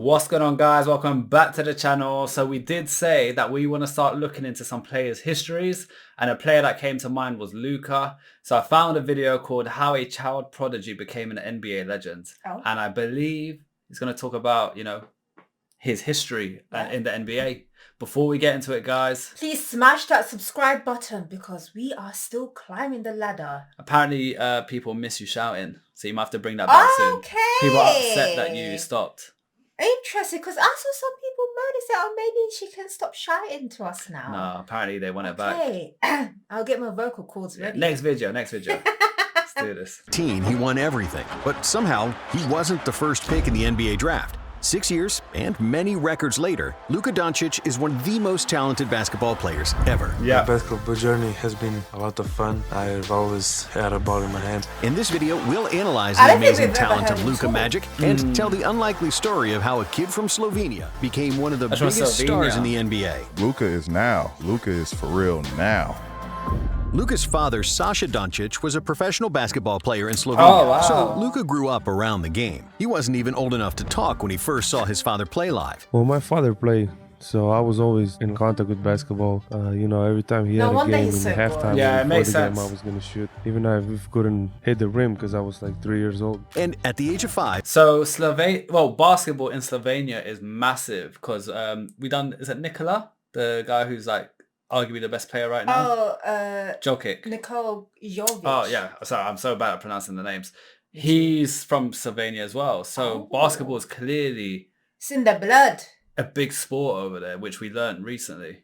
What's going on, guys? Welcome back to the channel. So we did say that we want to start looking into some players' histories, and a player that came to mind was Luka. So I found a video called How a Child Prodigy Became an NBA Legend. And I believe he's going to talk about, his history in the NBA. Before we get into it, guys, please smash that subscribe button because we are still climbing the ladder. Apparently, people miss you shouting, so you might have to bring that back soon. People are upset that you stopped. Interesting, because I saw some people moaning, say, "Oh, maybe she can stop shouting to us now." No, apparently they want it back. Okay, I'll get my vocal cords ready. Next video. Let's do this. He won everything, but somehow he wasn't the first pick in the NBA draft. 6 years and many records later, Luka Doncic is one of the most talented basketball players ever. Yeah. The basketball journey has been a lot of fun. I've always had a ball in my hand. In this video, we'll analyze the amazing talent of Luka Magic and tell the unlikely story of how a kid from Slovenia became one of the biggest stars in the NBA. Luka is for real now. Luka's father, Sasha Doncic, was a professional basketball player in Slovenia, so Luka grew up around the game. He wasn't even old enough to talk when he first saw his father play live. Well, my father played, so I was always in contact with basketball. Every time he had a game in the halftime, before the game, I was going to shoot. Even if I couldn't hit the rim because I was like 3 years old. And at the age of 5... So basketball in Slovenia is massive because is it Nikola, the guy who's like arguably the best player right now? Jokic. Nikola Jovic. Oh, yeah. Sorry, I'm so bad at pronouncing the names. He's from Slovenia as well. So basketball is clearly... It's in the blood. A big sport over there, which we learned recently.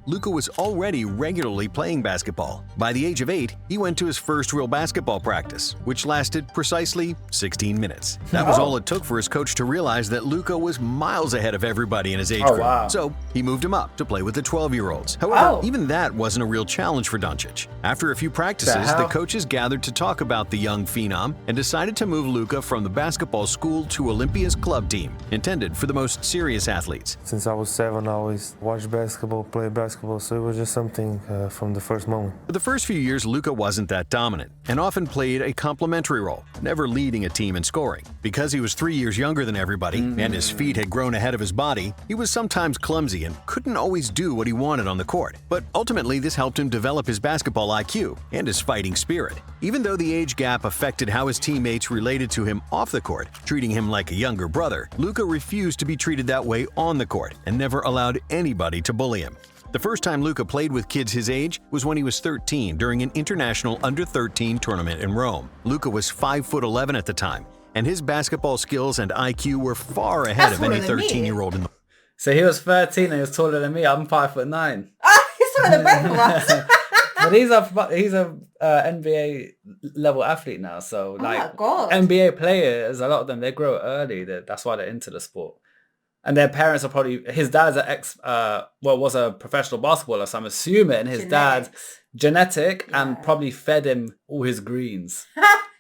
Luka was already regularly playing basketball. By the age of 8, he went to his first real basketball practice, which lasted precisely 16 minutes. That was all it took for his coach to realize that Luka was miles ahead of everybody in his age group. So he moved him up to play with the 12-year-olds. However, even that wasn't a real challenge for Doncic. After a few practices, the coaches gathered to talk about the young phenom and decided to move Luka from the basketball school to Olympia's club team, intended for the most serious athletes. Since I was 7, I always watched basketball, played basketball, so it was just something from the first moment. For the first few years, Luka wasn't that dominant and often played a complementary role, never leading a team in scoring. Because he was 3 years younger than everybody and his feet had grown ahead of his body, he was sometimes clumsy and couldn't always do what he wanted on the court. But ultimately, this helped him develop his basketball IQ and his fighting spirit. Even though the age gap affected how his teammates related to him off the court, treating him like a younger brother, Luka refused to be treated that way on the court and never allowed anybody to bully him. The first time Luka played with kids his age was when he was 13 during an international under-13 tournament in Rome. Luka was 5'11" at the time, and his basketball skills and IQ were far ahead of any 13-year-old in the... So he was 13 and he was taller than me. I'm 5'9". He's taller than both of us. But he's a NBA level athlete now. So NBA players, a lot of them, they grow early. That's why they're into the sport. And their parents are probably, his dad's was a professional basketballer, so I'm assuming his dad's genetic and probably fed him all his greens.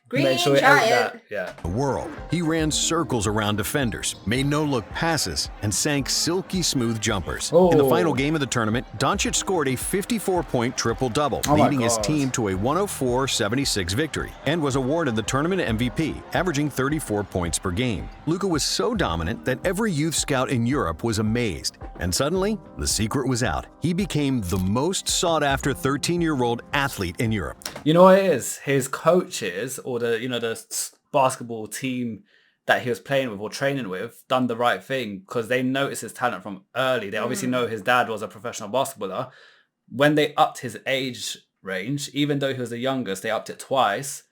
Green sure giant. The world. He ran circles around defenders, made no-look passes, and sank silky smooth jumpers. In the final game of the tournament, Doncic scored a 54-point triple-double, leading his team to a 104-76 victory, and was awarded the tournament MVP, averaging 34 points per game. Luka was so dominant that every youth scout in Europe was amazed. And suddenly, the secret was out. He became the most sought-after 13-year-old athlete in Europe. You know what it is? His coaches, or the basketball team that he was playing with or training with, done the right thing because they noticed his talent from early. They obviously know his dad was a professional basketballer. When they upped his age range, even though he was the youngest, they upped it twice.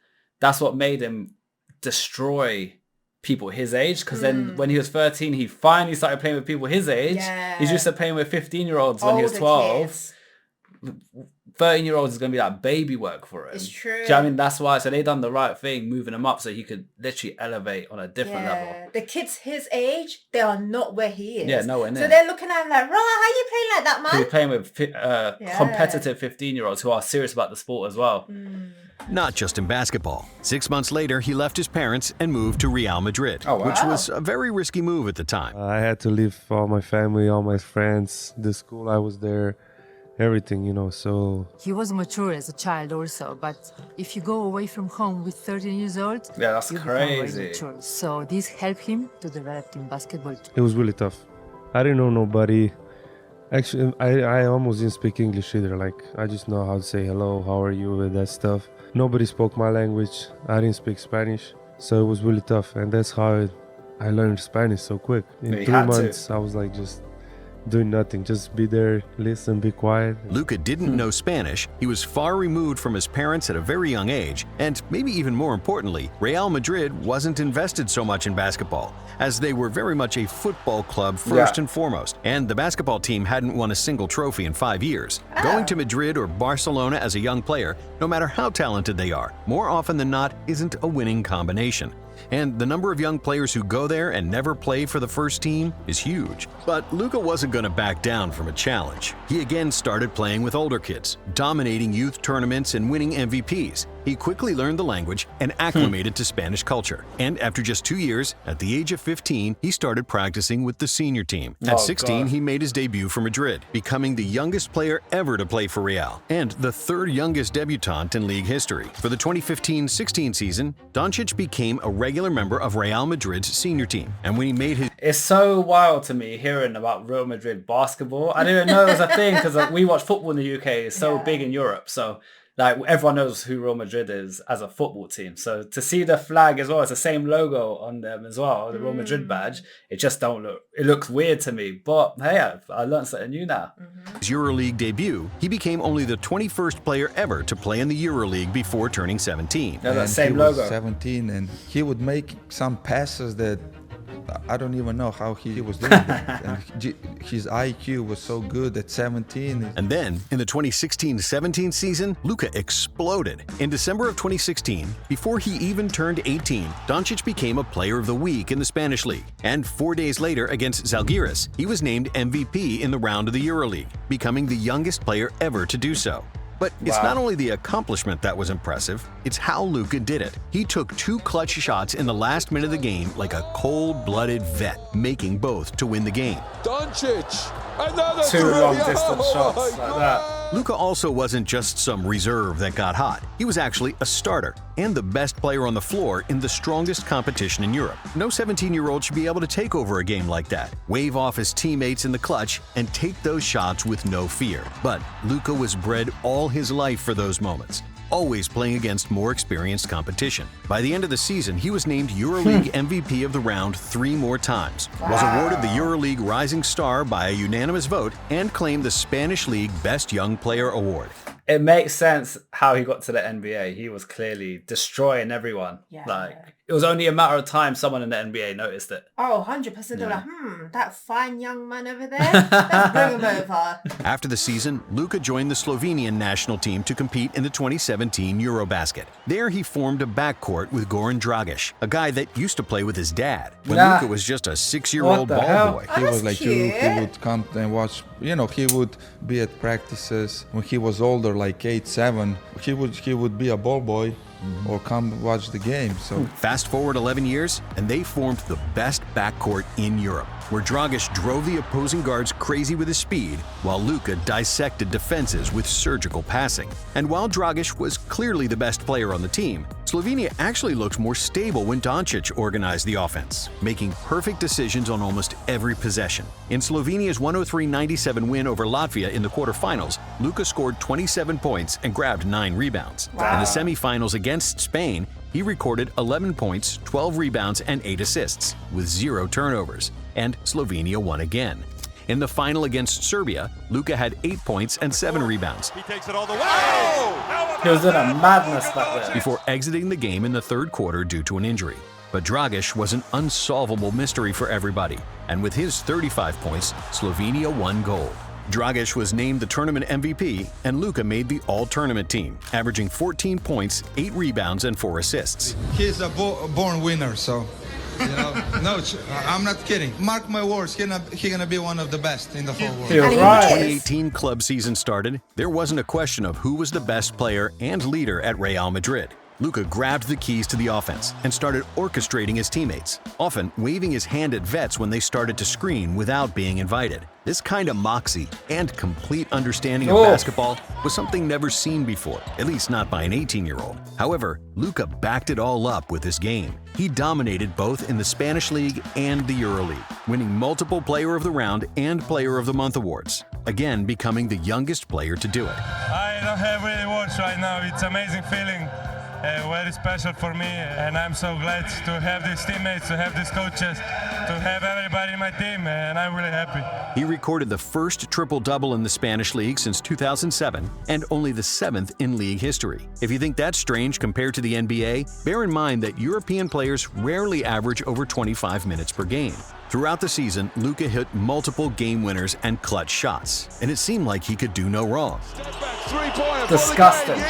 That's what made him destroy people his age, because then when he was 13, he finally started playing with people his age. He's used to playing with 15-year-olds when he was 12. 13-year-olds is going to be like baby work for him. It's true. Do you know what I mean? That's why. So they done the right thing, moving him up so he could literally elevate on a different level. The kids his age, they are not where he is. Yeah, nowhere near. So they're looking at him like, right, how you playing like that, man? He's playing with competitive 15-year-olds who are serious about the sport as well. Not just in basketball. 6 months later, he left his parents and moved to Real Madrid, which was a very risky move at the time. I had to leave all my family, all my friends, the school I was there. everything, you know, so... He was mature as a child also, but if you go away from home with 13 years old, yeah, that's you crazy. become very mature. So this helped him to develop in basketball too. It was really tough. I didn't know nobody. Actually, I almost didn't speak English either. Like, I just know how to say hello, how are you, and that stuff. Nobody spoke my language. I didn't speak Spanish, so it was really tough. And that's how I learned Spanish so quick. In 3 months, I was like just doing nothing, just be there, listen, be quiet. Luka didn't know Spanish. He was far removed from his parents at a very young age, and maybe even more importantly, Real Madrid wasn't invested so much in basketball, as they were very much a football club first and foremost, and the basketball team hadn't won a single trophy in 5 years. Going to Madrid or Barcelona as a young player, no matter how talented they are, more often than not isn't a winning combination. And the number of young players who go there and never play for the first team is huge. But Luka wasn't going to back down from a challenge. He again started playing with older kids, dominating youth tournaments and winning MVPs. He quickly learned the language and acclimated to Spanish culture. And after just 2 years, at the age of 15, he started practicing with the senior team. At 16, he made his debut for Madrid, becoming the youngest player ever to play for Real, and the 3rd youngest debutant in league history. For the 2015-16 season, Doncic became a regular member of Real Madrid's senior team. And when he made his... It's so wild to me hearing about Real Madrid basketball. I didn't even know it was a thing because we watch football in the UK. It's so big in Europe. So like everyone knows who Real Madrid is as a football team. So to see the flag as well, it's the same logo on them as well, the Real Madrid badge. It just it looks weird to me. But hey, I learned something new now. His EuroLeague debut, he became only the 21st player ever to play in the EuroLeague before turning 17. Yeah, that same logo. 17, and he would make some passes that I don't even know how he was doing that. And his IQ was so good at 17. And then, in the 2016-17 season, Luka exploded. In December of 2016, before he even turned 18, Doncic became a Player of the Week in the Spanish League. And 4 days later, against Zalgiris, he was named MVP in the round of the EuroLeague, becoming the youngest player ever to do so. But it's not only the accomplishment that was impressive, it's how Luka did it. He took 2 clutch shots in the last minute of the game like a cold-blooded vet, making both to win the game. Doncic, another 2 long-distance shots like that. Luka also wasn't just some reserve that got hot. He was actually a starter and the best player on the floor in the strongest competition in Europe. No 17-year-old should be able to take over a game like that, wave off his teammates in the clutch, and take those shots with no fear. But Luka was bred all his life for those moments, always playing against more experienced competition. By the end of the season, he was named EuroLeague MVP of the round 3 more times, was awarded the EuroLeague Rising Star by a unanimous vote, and claimed the Spanish League Best Young Player award. It makes sense how he got to the NBA. He was clearly destroying everyone. Yeah. Like, it was only a matter of time someone in the NBA noticed it. Oh, 100%. They're like, that fine young man over there, let's bring him over. After the season, Luka joined the Slovenian national team to compete in the 2017 EuroBasket. There he formed a backcourt with Goran Dragic, a guy that used to play with his dad, when Luka was just a 6-year-old ball boy. He was like you. He would come and watch, you know, he would be at practices when he was older, like 8-7. He would be a ball boy or come watch the game. So fast forward 11 years, and they formed the best backcourt in Europe, where Dragic drove the opposing guards crazy with his speed, while Luka dissected defenses with surgical passing. And while Dragic was clearly the best player on the team, Slovenia actually looked more stable when Doncic organized the offense, making perfect decisions on almost every possession. In Slovenia's 103-97 win over Latvia in the quarterfinals, Luka scored 27 points and grabbed 9 rebounds. In the semifinals against Spain, he recorded 11 points, 12 rebounds, and 8 assists, with 0 turnovers, and Slovenia won again. In the final against Serbia, Luka had 8 points and 7 rebounds. He takes it all the way. He was in a madness back there. Before exiting the game in the third quarter due to an injury. But Dragic was an unsolvable mystery for everybody, and with his 35 points, Slovenia won gold. Dragic was named the tournament MVP, and Luka made the all-tournament team, averaging 14 points, 8 rebounds, and 4 assists. He's a born winner, so, you know, no, I'm not kidding. Mark my words, he's gonna be one of the best in the whole world. You're When the right. 2018 club season started, there wasn't a question of who was the best player and leader at Real Madrid. Luka grabbed the keys to the offense and started orchestrating his teammates, often waving his hand at vets when they started to screen without being invited. This kind of moxie and complete understanding of basketball was something never seen before, at least not by an 18-year-old. However, Luka backed it all up with his game. He dominated both in the Spanish League and the EuroLeague, winning multiple Player of the Round and Player of the Month awards, again becoming the youngest player to do it. I don't have really words right now. It's an amazing feeling. Very special for me, and I'm so glad to have these teammates, to have these coaches, to have everybody in my team, and I'm really happy. He recorded the first triple-double in the Spanish League since 2007 and only the 7th in league history. If you think that's strange compared to the NBA, bear in mind that European players rarely average over 25 minutes per game. Throughout the season, Luka hit multiple game winners and clutch shots, and it seemed like he could do no wrong. Disgusting.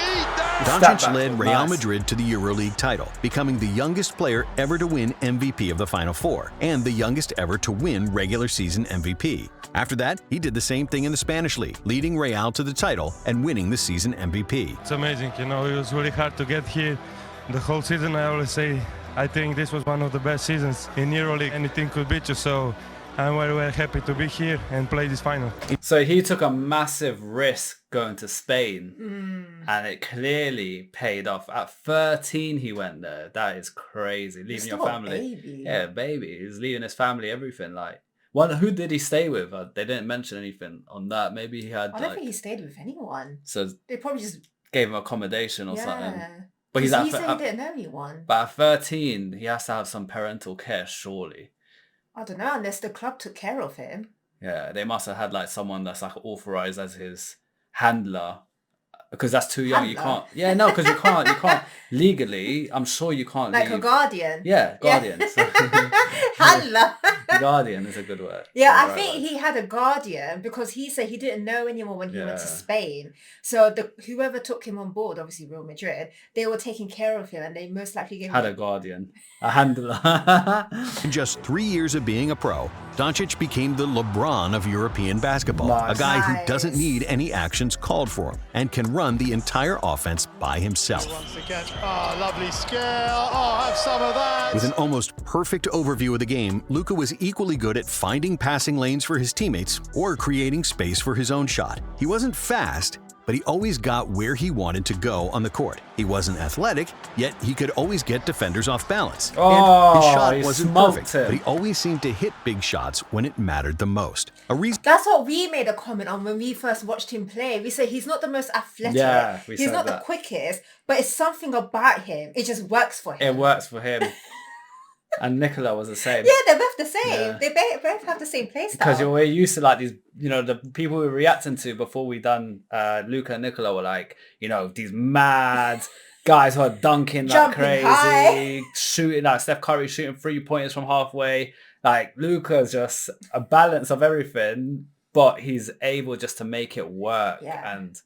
Doncic led Real Madrid to the EuroLeague title, becoming the youngest player ever to win MVP of the Final Four and the youngest ever to win regular season MVP. After that, he did the same thing in the Spanish League, leading Real to the title and winning the season MVP. It's amazing, it was really hard to get here. The whole season, I always say, I think this was one of the best seasons in EuroLeague. Anything could beat you, so I'm very, very happy to be here and play this final. So he took a massive risk going to Spain, and it clearly paid off. At 13, he went there. That is crazy. Leaving your family. Baby. Yeah, baby. He's leaving his family, everything. Like, who did he stay with? They didn't mention anything on that. Maybe he had. I don't think he stayed with anyone. So they probably just gave him accommodation or something. But he said he didn't know anyone. But at 13, he has to have some parental care, surely. I don't know, unless the club took care of him. Yeah, they must have had like someone that's like authorized as his handler, because that's too young. Handler? You can't. Yeah, no, because you can't legally. I'm sure you can't. Like leave. a guardian. Yeah, guardian. Handler. Guardian is a good word. Yeah, I think he had a guardian because he said he didn't know anyone when he went to Spain. So whoever took him on board, obviously Real Madrid, they were taking care of him and they most likely gave him a guardian, a handler. In just 3 years of being a pro, Doncic became the LeBron of European basketball, a guy who doesn't need any actions called for him and can run the entire offense by himself. Oh, lovely scare. Oh, have some of that. With an almost perfect overview of the game, Luka was equally good at finding passing lanes for his teammates or creating space for his own shot. He wasn't fast, but he always got where he wanted to go on the court. He wasn't athletic, yet he could always get defenders off balance. And his shot wasn't perfect, but he always seemed to hit big shots when it mattered the most. That's what we made a comment on when we first watched him play. We said he's not the most athletic. Yeah, he's not the quickest, but it's something about him. It just works for him. It works for him. And Nicola was the same. Yeah, they're both the same. Yeah. They both have the same play style. Because we're used to like these, the people we were reacting to before we done Luka and Nicola were like, these mad guys who are dunking like crazy, high. Shooting like Steph Curry shooting 3-pointers from halfway. Like Luka's just a balance of everything, but he's able just to make it work, and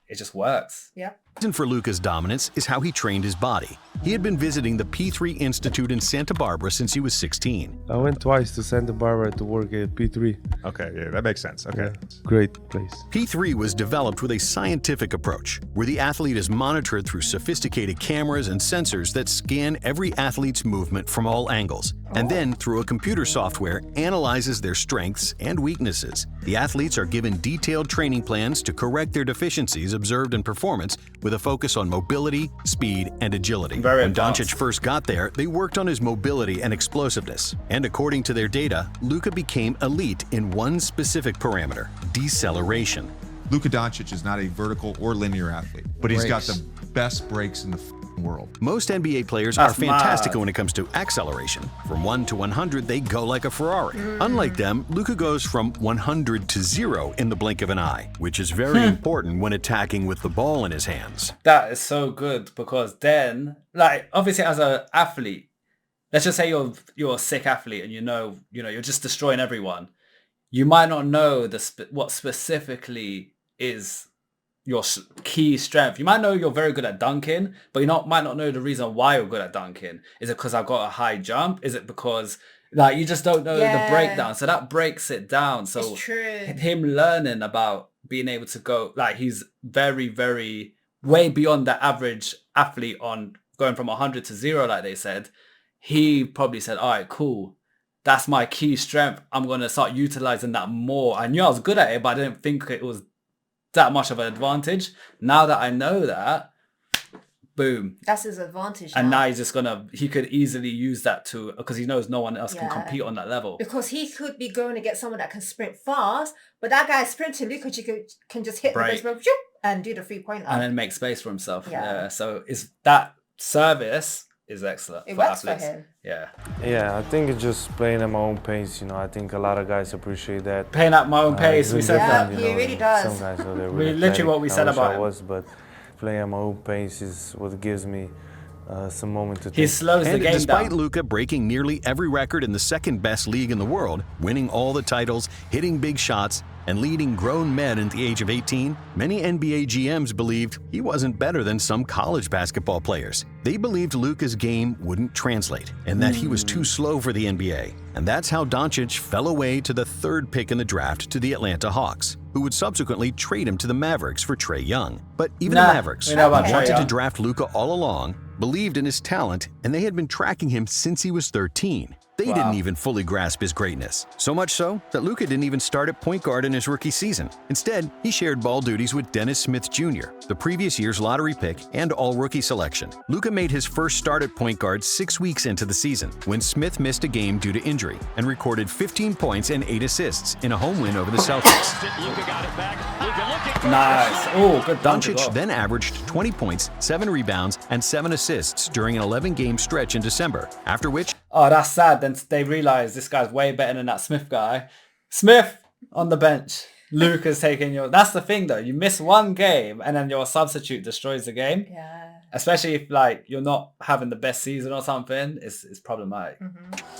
it just works. Yeah. The reason for Luka's dominance is how he trained his body. He had been visiting the P3 Institute in Santa Barbara since he was 16. I went twice to Santa Barbara to work at P3. Okay, yeah, that makes sense. Okay. Yeah, great place. P3 was developed with a scientific approach, where the athlete is monitored through sophisticated cameras and sensors that scan every athlete's movement from all angles, and then through a computer software analyzes their strengths and weaknesses. The athletes are given detailed training plans to correct their deficiencies observed in performance with a focus on mobility, speed, and agility. When Doncic first got there, they worked on his mobility and explosiveness. And according to their data, Luka became elite in one specific parameter, deceleration. Luka Doncic is not a vertical or linear athlete, but he's got the best breaks in the world. Most NBA players are fantastic when it comes to acceleration. From 1 to 100, they go like a Ferrari. Unlike them, Luka goes from 100 to 0 in the blink of an eye, which is very important when attacking with the ball in his hands. That is so good, because then, like, obviously as an athlete, let's just say you're a sick athlete and you're just destroying everyone. You might not know what specifically is your key strength. You might know you're very good at dunking, but might not know the reason why you're good at dunking. Is it because I've got a high jump? Is it because you just don't know the breakdown? So that breaks it down. So it's true. Him learning about being able to go, he's very, very way beyond the average athlete on going from 100 to 0, like they said, he probably said, all right, cool. That's my key strength. I'm going to start utilizing that more. I knew I was good at it, but I didn't think it was that much of an advantage. Now that I know that, boom. That's his advantage and now he's just he could easily use that to, because he knows no one else can compete on that level. Because he could be going to get someone that can sprint fast, but that guy sprinting, Luka can just hit the baseball and do the 3-pointer. And then make space for himself. Yeah. So that service is excellent it for works athletes. For him. Yeah, I think it's just playing at my own pace. I think a lot of guys appreciate that. Playing at my own pace, we said that. He really does. Some guys know they're really literally what we said about him. But playing at my own pace is what gives me some moment to he think. Slows the game despite down. Luka breaking nearly every record in the second best league in the world, winning all the titles, hitting big shots, and leading grown men at the age of 18, many NBA GMs believed he wasn't better than some college basketball players. They believed Luka's game wouldn't translate and that he was too slow for the NBA. And that's how Doncic fell away to the 3rd pick in the draft to the Atlanta Hawks, who would subsequently trade him to the Mavericks for Trae Young. But even the Mavericks wanted to draft Luka all along, believed in his talent, and they had been tracking him since he was 13. They didn't even fully grasp his greatness. So much so that Luka didn't even start at point guard in his rookie season. Instead, he shared ball duties with Dennis Smith Jr., the previous year's lottery pick and all-rookie selection. Luka made his first start at point guard 6 weeks into the season, when Smith missed a game due to injury and recorded 15 points and 8 assists in a home win over the Celtics. Nice. Oh, good dunk. Doncic then averaged 20 points, 7 rebounds, and 7 assists during an 11-game stretch in December, after which... Oh, that's sad. Then they realize this guy's way better than that Smith guy. Smith on the bench. Luka's taking your... That's the thing, though. You miss one game and then your substitute destroys the game. Yeah. Especially if, you're not having the best season or something. It's problematic.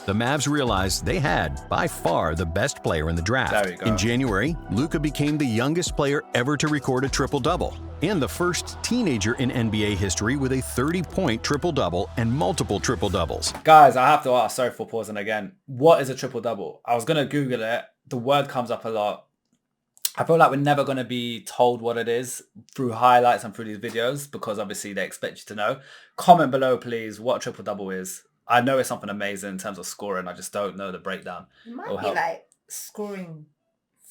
The Mavs realized they had, by far, the best player in the draft. There we go. In January, Luka became the youngest player ever to record a triple-double and the first teenager in NBA history with a 30-point triple-double and multiple triple-doubles. Guys, I have to ask, sorry for pausing again, what is a triple-double? I was going to Google it. The word comes up a lot. I feel like we're never going to be told what it is through highlights and through these videos because obviously they expect you to know. Comment below, please, what a triple-double is. I know it's something amazing in terms of scoring. I just don't know the breakdown. It might be like scoring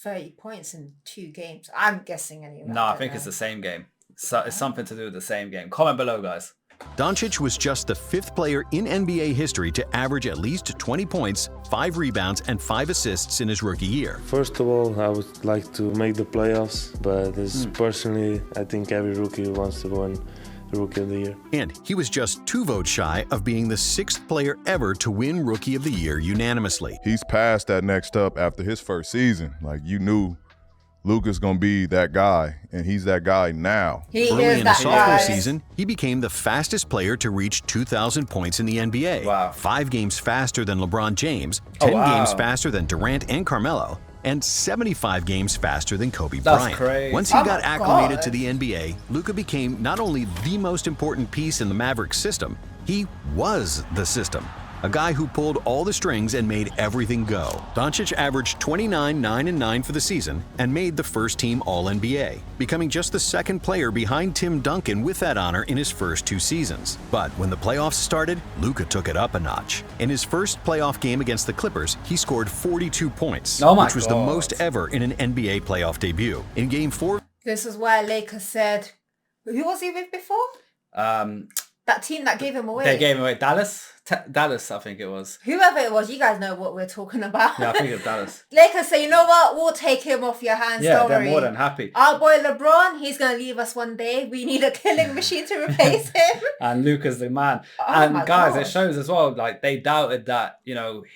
30 points in 2 games. I'm guessing anyway. No, I think it's the same game. So it's something to do with the same game. Comment below, guys. Doncic was just the 5th player in NBA history to average at least 20 points, 5 rebounds, and 5 assists in his rookie year. First of all, I would like to make the playoffs, but personally, I think every rookie wants to win the Rookie of the Year. And he was just 2 votes shy of being the 6th player ever to win Rookie of the Year unanimously. He's passed that next up after his first season. You knew Luka's going to be that guy, and he's that guy now. Early in his sophomore season, he became the fastest player to reach 2,000 points in the NBA. Wow. 5 games faster than LeBron James, 10 games faster than Durant and Carmelo, and 75 games faster than Kobe Bryant. Crazy. Once he got acclimated to the NBA, Luka became not only the most important piece in the Mavericks system, he was the system. A guy who pulled all the strings and made everything go. Doncic averaged 29, 9, and 9 for the season and made the first team All-NBA, becoming just the 2nd player behind Tim Duncan with that honor in his first 2 seasons. But when the playoffs started, Luka took it up a notch. In his first playoff game against the Clippers, he scored 42 points, which was the most ever in an NBA playoff debut. In Game 4... This is why Lakers said... Who was he with before? That team that gave him away. They gave him away. Dallas, I think it was. Whoever it was, you guys know what we're talking about. Yeah, I think it was Dallas. Lakers say, you know what? We'll take him off your hands. Yeah, don't they're worry. more than happy. Our boy LeBron, he's going to leave us one day. We need a killing machine to replace him. And Luka's the man. Oh my guys, gosh. it shows as well, they doubted that,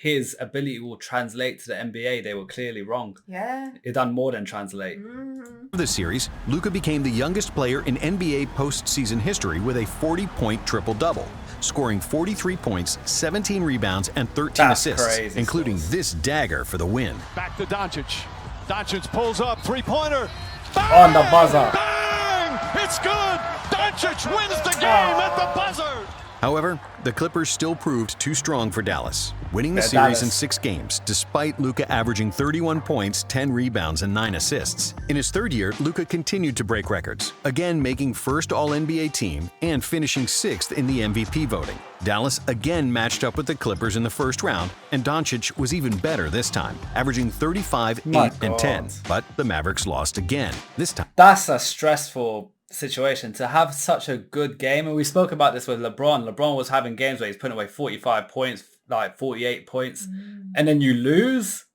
his ability will translate to the NBA. They were clearly wrong. Yeah. It done more than translate. For this series, Luka became the youngest player in NBA postseason history with a 40-point triple-double, scoring 43 points, 17 rebounds, and 13 assists, including this dagger for the win. Back to Doncic. Doncic pulls up, 3-pointer. On the buzzer. Bang! It's good! Doncic wins the game at the buzzer! However, the Clippers still proved too strong for Dallas, winning the Yeah, series Dallas. in 6 games, despite Luka averaging 31 points, 10 rebounds, and 9 assists. In his third year, Luka continued to break records, again making first All-NBA team and finishing 6th in the MVP voting. Dallas again matched up with the Clippers in the first round, and Doncic was even better this time, averaging 35, My 8, and 10. God. But the Mavericks lost again, this time. That's a stressful situation to have such a good game. And we spoke about this with LeBron. LeBron was having games where he's putting away 45 points, like 48 points, and then you lose.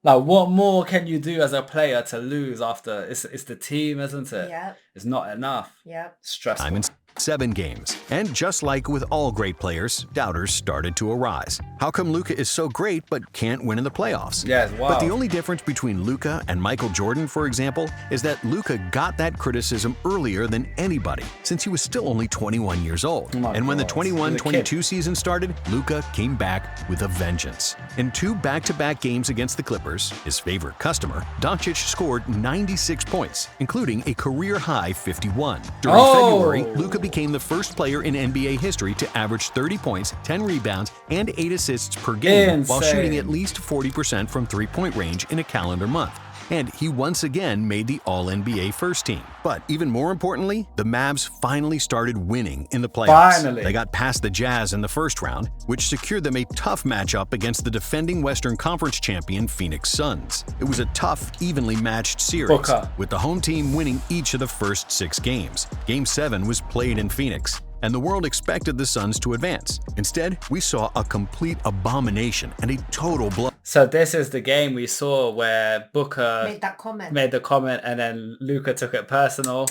Like, what more can you do as a player to lose after? It's the team, isn't it? Yep. It's not enough. Yep. Stressful. Time in 7 games. And just like with all great players, doubters started to arise. How come Luka is so great but can't win in the playoffs? Yes, wow. But the only difference between Luka and Michael Jordan, for example, is that Luka got that criticism earlier than anybody, since he was still only 21 years old. Oh my And when the God. He's a 21-22 season started, Luka came back with a vengeance. In 2 back-to-back games against the Clippers, his favorite customer, Doncic scored 96 points, including a career-high 51. During February, Luka became the first player in NBA history to average 30 points, 10 rebounds, and 8 assists per game, while Insane. shooting at least 40% from three-point range in a calendar month. And he once again made the All-NBA first team. But even more importantly, the Mavs finally started winning in the playoffs. Finally. They got past the Jazz in the first round, which secured them a tough matchup against the defending Western Conference champion Phoenix Suns. It was a tough, evenly matched series, Booker. with the home team winning each of the first 6 games. Game 7 was played in Phoenix, and the world expected the Suns to advance. Instead, we saw a complete abomination and a total blow. So this is the game we saw where Booker Made that comment. made the comment and then Luka took it personal.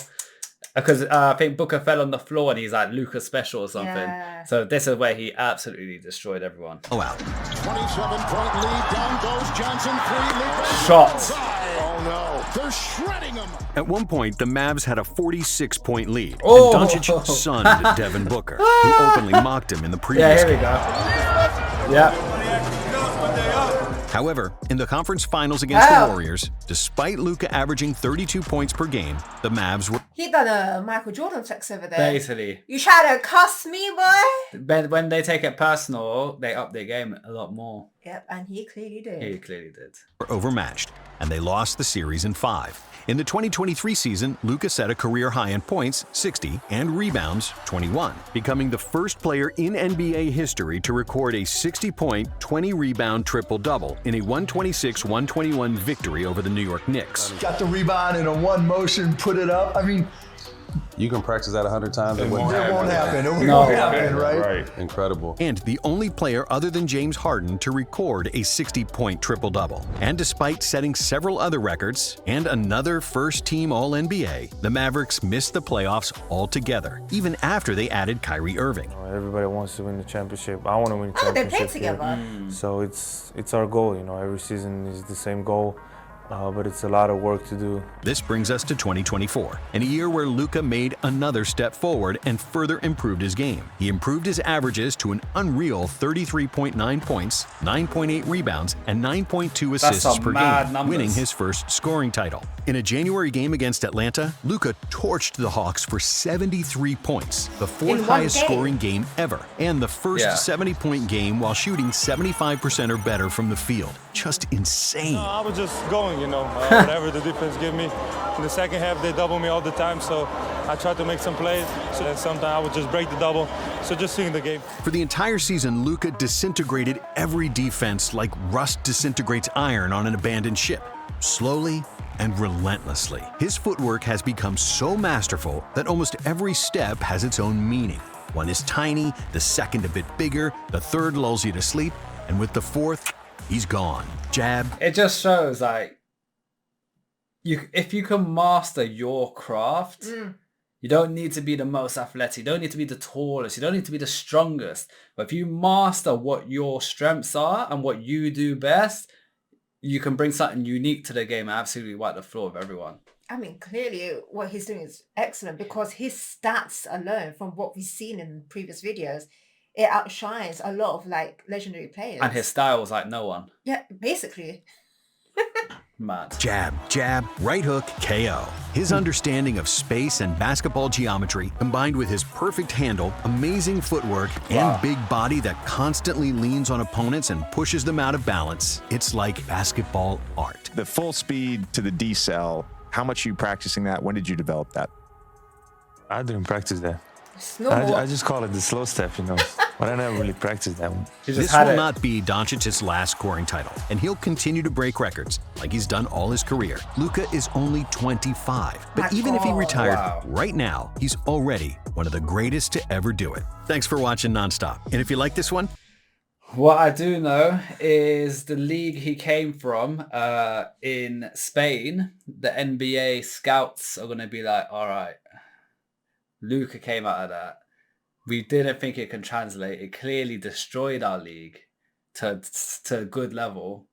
Because I think Booker fell on the floor and he's like Luka special or something. Yeah. So this is where he absolutely destroyed everyone. Oh, wow. 27-point lead. Down goes Johnson. 3 Luka. Shots. Oh no, they're shredding him. At one point, the Mavs had a 46-point lead, Oh. and Doncic sunned Devin Booker, who openly mocked him in the previous Yeah, here we game. go. Yeah. However, in the conference finals against Ow. the Warriors, despite Luka averaging 32 points per game, the Mavs were He done a Michael Jordan flex over there. Basically. You try to cuss me, boy? When they take it personal, they up their game a lot more. Yep, and he clearly did. He clearly did. overmatched, and they lost the series in 5. In the 2023 season, Luka set a career high in points, 60, and rebounds, 21, becoming the first player in NBA history to record a 60-point, 20-rebound triple-double in a 126-121 victory over the New York Knicks. Got the rebound in a one motion, put it up. I mean, you can practice that 100 times. It won't happen. It won't No. happen, right? Incredible. And the only player other than James Harden to record a 60-point triple-double. And despite setting several other records and another first-team All-NBA, the Mavericks missed the playoffs altogether, even after they added Kyrie Irving. Everybody wants to win the championship. I want to win the Oh, they championship. played here. together. So it's our goal. Every season is the same goal. But it's a lot of work to do. This brings us to 2024, in a year where Luka made another step forward and further improved his game. He improved his averages to an unreal 33.9 points, 9.8 rebounds, and 9.2 assists some per mad game, numbers. winning his first scoring title. In a January game against Atlanta, Luka torched the Hawks for 73 points, the fourth one highest game. scoring game ever, and the first Yeah. 70-point game while shooting 75% or better from the field. Just insane. I was just going, whatever the defense give me. In the second half, they double me all the time, so I tried to make some plays. So then sometimes I would just break the double. So just seeing the game. For the entire season, Luka disintegrated every defense like rust disintegrates iron on an abandoned ship, slowly and relentlessly. His footwork has become so masterful that almost every step has its own meaning. One is tiny, the second a bit bigger, the third lulls you to sleep, and with the fourth, he's gone. Jab. It just shows like if you can master your craft, you don't need to be the most athletic, you don't need to be the tallest, you don't need to be the strongest. But if you master what your strengths are and what you do best, you can bring something unique to the game and absolutely wipe the floor with everyone. I mean, clearly what he's doing is excellent because his stats alone, from what we've seen in previous videos, it outshines a lot of legendary players. And his style was like no one. Yeah, basically. Mad. Jab, jab, right hook, KO. His understanding of space and basketball geometry, combined with his perfect handle, amazing footwork, and big body that constantly leans on opponents and pushes them out of balance, it's like basketball art. The full speed to the D-cell, how much are you practicing that? When did you develop that? I didn't practice that. Snowball. I just call it the slow step, but I never really practiced that one. This will not be Doncic's last scoring title, and he'll continue to break records like he's done all his career. Luka is only 25, but even if he retired right now, he's already one of the greatest to ever do it. Thanks for watching Nonstop. And if you like this one, what I do know is the league he came from in Spain, the NBA scouts are going to be like, all right, Luka came out of that. We didn't think it can translate. It clearly destroyed our league to a good level.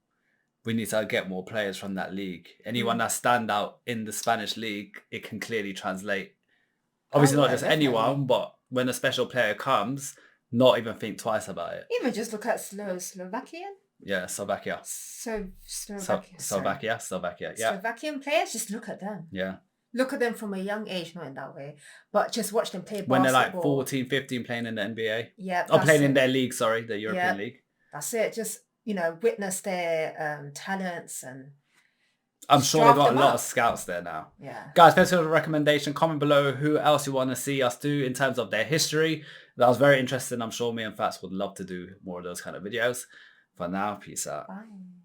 We need to get more players from that league. Anyone that stand out in the Spanish league, it can clearly translate. Obviously not just anyone, but when a special player comes, not even think twice about it. Even just look at Slovakian. Yeah, Slovakia. Slovakia. Yeah. Slovakian players, just look at them. Yeah. Look at them from a young age, not in that way, but just watch them play basketball. When they're like 14, 15 playing in the NBA. Yeah. Or playing in their league, sorry, the European League. That's it. Just, witness their talents and I'm sure they've got a lot of scouts there now. Yeah. Guys, thanks for the recommendation. Comment below who else you want to see us do in terms of their history. That was very interesting. I'm sure me and Fats would love to do more of those kind of videos. For now, peace out. Bye.